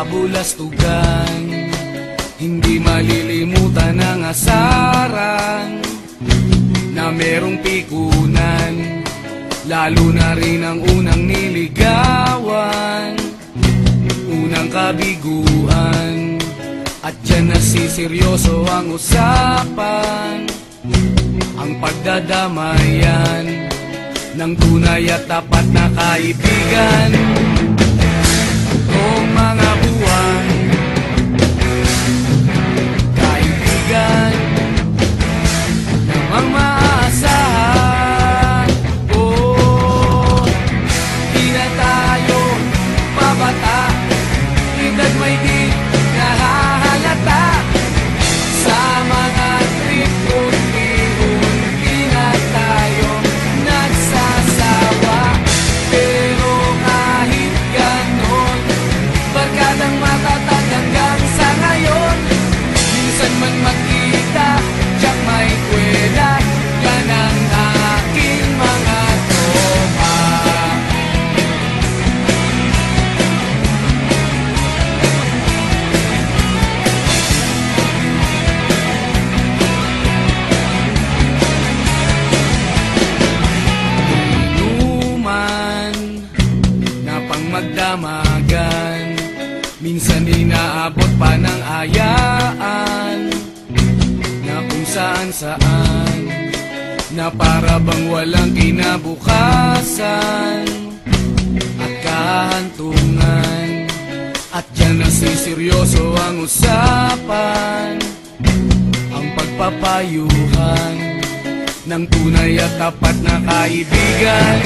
kabulastugan. Hindi malilimutan ang asaran na merong pikunan, lalo na rin ang unang niligawan, unang kabiguan. At dyan nasiseryoso ang usapan, ang pagdadamayan ng tunay at tapat na kaibigan. Kung mga buwan, kaibigan namang maaasahan. Oh, di na tayo pabata, edad may di nahahalata. Sa mga trip unti-unti na tayo nagsasawa. Pero kahit ganon, barkadang matatag hanggang sa ngayon. Minsan man magkita, tiyak may kwela, yan ang aking mga tropa. Inuman na pang magdamagan, minsan inaabot pa ng ayaan, na kung saan-saan, na para bang walang kinabukasan at kahantungan. At dyan nasiseryoso ang usapan, ang pagpapayuhan ng tunay at tapat na kaibigan.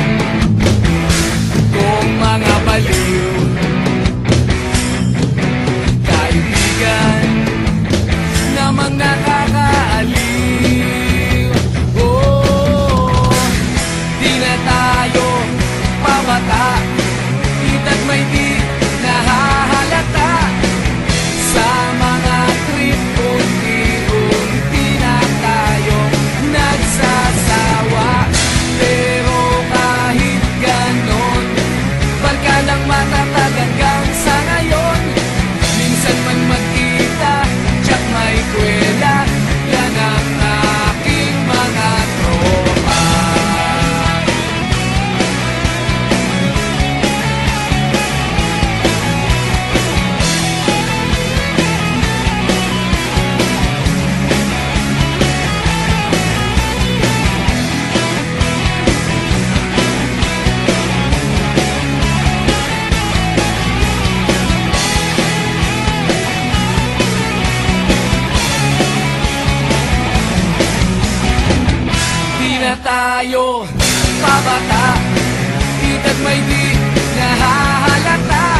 Kung mga baliw, kaibigan namang nakakaaliw. Oh, di na tayo pabata, edad may di nahahalata. Sa mga trip unti-unti na tayo nagsasawa. Pero kahit ganon, barkadang matatag hanggang sa ngayon. Minsan man magkita, tiyak may kwela, yan ang aking mga tropa. Di na tayo pabata, edad may di nahahalata.